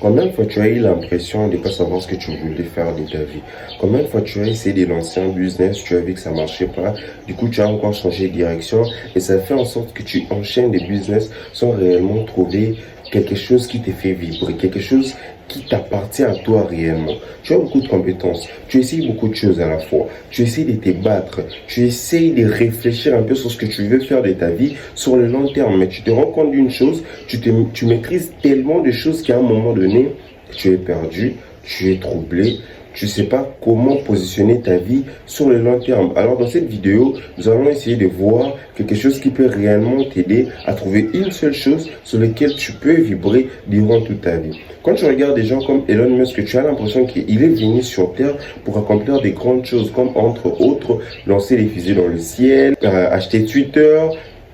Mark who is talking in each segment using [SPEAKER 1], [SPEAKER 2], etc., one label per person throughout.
[SPEAKER 1] Combien de fois tu as eu l'impression de ne pas savoir ce que tu voulais faire de ta vie? Combien de fois tu as essayé de lancer un business, tu as vu que ça marchait pas, du coup tu as encore changé de direction et ça fait en sorte que tu enchaînes des business sans réellement trouver quelque chose qui te fait vibrer, quelque chose qui t'appartient à toi réellement. Tu as beaucoup de compétences, tu essayes beaucoup de choses à la fois, tu essayes de te battre, tu essayes de réfléchir un peu sur ce que tu veux faire de ta vie sur le long terme, mais tu te rends compte d'une chose, tu maîtrises tellement de choses qu'à un moment donné, tu es perdu, tu es troublé, tu ne sais pas comment positionner ta vie sur le long terme. Alors dans cette vidéo, nous allons essayer de voir quelque chose qui peut réellement t'aider à trouver une seule chose sur laquelle tu peux vibrer durant toute ta vie. Quand tu regardes des gens comme Elon Musk, tu as l'impression qu'il est venu sur Terre pour accomplir des grandes choses, comme entre autres lancer des fusées dans le ciel, acheter Twitter,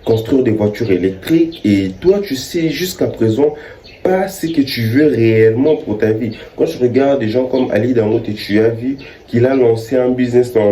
[SPEAKER 1] construire des voitures électriques. Et toi, tu sais jusqu'à présent pas ce que tu veux réellement pour ta vie. Quand je regarde des gens comme Ali Dangote, tu as vu qu'il a lancé un business dans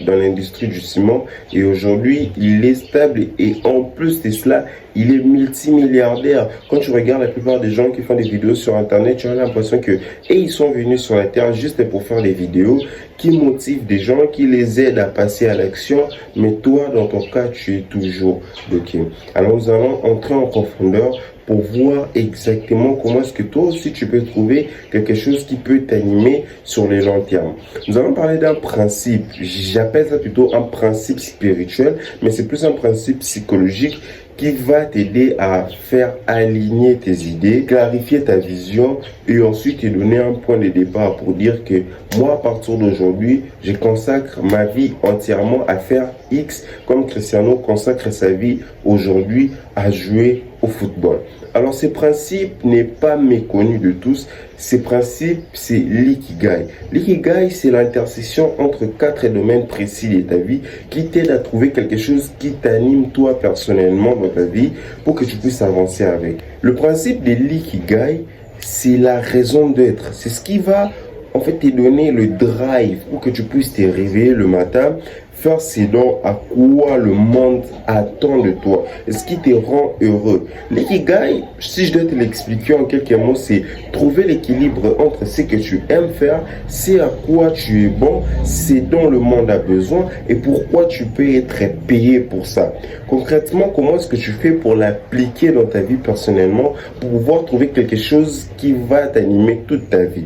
[SPEAKER 1] l'industrie du ciment et aujourd'hui il est stable et en plus de cela il est multimilliardaire. Quand tu regardes la plupart des gens qui font des vidéos sur internet, tu as l'impression que ils sont venus sur la terre juste pour faire des vidéos qui motivent des gens, qui les aident à passer à l'action, mais toi dans ton cas tu es toujours bloqué. Alors nous allons entrer en profondeur pour voir exactement comment est-ce que toi aussi tu peux trouver quelque chose qui peut t'animer sur les long terme. Nous allons parler d'un principe, j'appelle ça plutôt un principe spirituel, mais c'est plus un principe psychologique qui va t'aider à faire aligner tes idées, clarifier ta vision et ensuite te donner un point de départ pour dire que moi, à partir d'aujourd'hui, je consacre ma vie entièrement à faire X, comme Cristiano consacre sa vie aujourd'hui à jouer au football. Alors, ce principe n'est pas méconnu de tous. Ce principe, c'est l'ikigai. L'ikigai, c'est l'intersection entre 4 domaines précis de ta vie qui t'aide à trouver quelque chose qui t'anime toi personnellement dans ta vie pour que tu puisses avancer avec. Le principe de l'ikigai, c'est la raison d'être. C'est ce qui va en fait te donner le drive pour que tu puisses te réveiller le matin, faire ce dont à quoi le monde attend de toi, ce qui te rend heureux. L'ikigai, si je dois te l'expliquer en quelques mots, c'est trouver l'équilibre entre ce que tu aimes faire, c'est à quoi tu es bon, c'est dont le monde a besoin et pourquoi tu peux être payé pour ça. Concrètement, comment est-ce que tu fais pour l'appliquer dans ta vie personnellement, pour pouvoir trouver quelque chose qui va t'animer toute ta vie?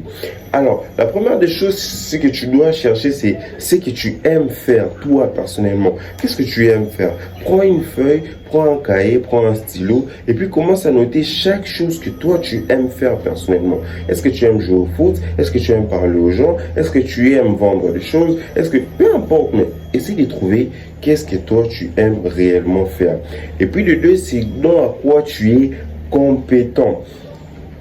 [SPEAKER 1] Alors, la première des choses, ce que tu dois chercher, c'est ce que tu aimes faire, toi, personnellement. Qu'est-ce que tu aimes faire? Prends une feuille, prends un cahier, prends un stylo, et puis commence à noter chaque chose que toi, tu aimes faire personnellement. Est-ce que tu aimes jouer au foot? Est-ce que tu aimes parler aux gens? Est-ce que tu aimes vendre des choses? Est-ce que, peu importe, mais essaye de trouver qu'est-ce que toi, tu aimes réellement faire. Et puis, de deux, c'est dans à quoi tu es compétent.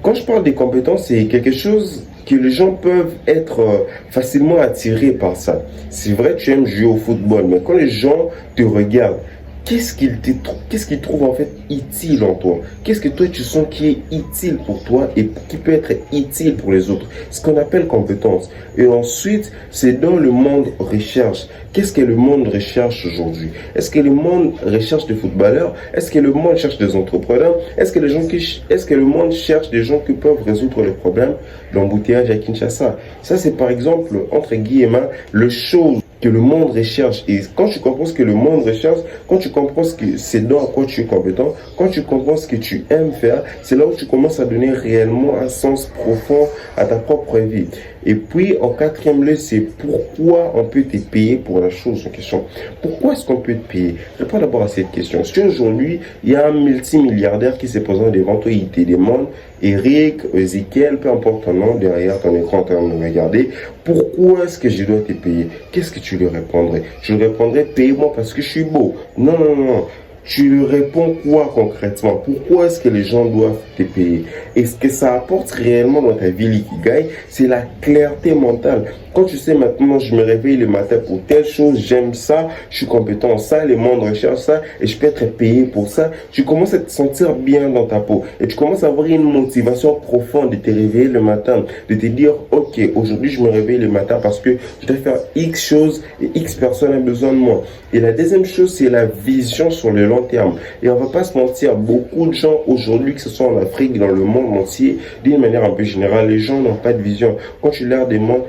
[SPEAKER 1] Quand je parle des compétences, c'est quelque chose que les gens peuvent être facilement attirés par ça. C'est vrai, tu aimes jouer au football, mais quand les gens te regardent, qu'est-ce qu'ils trouvent en fait utile en toi? Qu'est-ce que toi tu sens qui est utile pour toi et qui peut être utile pour les autres? Ce qu'on appelle compétence. Et ensuite, c'est dans le monde recherche. Qu'est-ce que le monde recherche aujourd'hui? Est-ce que le monde recherche des footballeurs? Est-ce que le monde cherche des entrepreneurs? Est-ce que le monde cherche des gens qui peuvent résoudre les problèmes d'embouteillage à Kinshasa? Ça, c'est par exemple, entre guillemets, le chose que le monde recherche. Et quand tu comprends ce que le monde recherche, quand tu comprends ce que c'est dans quoi tu es compétent, quand tu comprends ce que tu aimes faire, c'est là où tu commences à donner réellement un sens profond à ta propre vie. Et puis, en quatrième lieu, c'est pourquoi on peut te payer pour la chose en question. Pourquoi est-ce qu'on peut te payer? Réponds d'abord à cette question. Si aujourd'hui, il y a un multimilliardaire qui se présente devant toi, il te demande, Eric, Ezekiel, peu importe ton nom, derrière ton écran en train de me regarder, pourquoi est-ce que je dois te payer? Qu'est-ce que tu lui répondrais? Je lui répondrais, paye-moi parce que je suis beau. Non, non, non. Tu lui réponds quoi concrètement? Pourquoi est-ce que les gens doivent te payer? Et ce que ça apporte réellement dans ta vie, l'ikigai, c'est la clarté mentale. Quand tu sais maintenant, je me réveille le matin pour telle chose, j'aime ça, je suis compétent en ça, les mondes recherchent ça et je peux être payé pour ça, tu commences à te sentir bien dans ta peau et tu commences à avoir une motivation profonde de te réveiller le matin, de te dire, ok, aujourd'hui je me réveille le matin parce que je dois faire X choses et X personnes ont besoin de moi. Et la deuxième chose, c'est la vision sur le long terme. Et on va pas se mentir, beaucoup de gens aujourd'hui, que ce soit en Afrique, dans le monde entier, d'une manière un peu générale, les gens n'ont pas de vision. Quand tu leur demandes,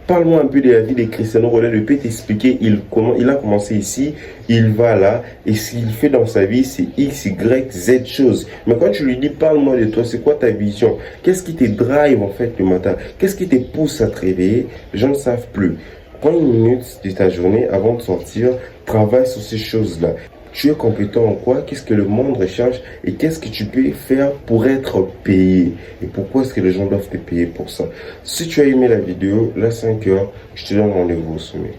[SPEAKER 1] parle-moi un peu de la vie de Cristiano Ronaldo. Il peut t'expliquer comment il a commencé ici, il va là, et ce qu'il fait dans sa vie, c'est X, Y, Z choses. Mais quand tu lui dis, parle-moi de toi, c'est quoi ta vision? Qu'est-ce qui te drive en fait le matin? Qu'est-ce qui te pousse à te réveiller? Les gens ne savent plus. Prends une minute de ta journée avant de sortir, travaille sur ces choses-là. Tu es compétent en quoi? Qu'est-ce que le monde recherche? Et qu'est-ce que tu peux faire pour être payé? Et pourquoi est-ce que les gens doivent te payer pour ça? Si tu as aimé la vidéo, là 5 heures, je te donne rendez-vous au sommet.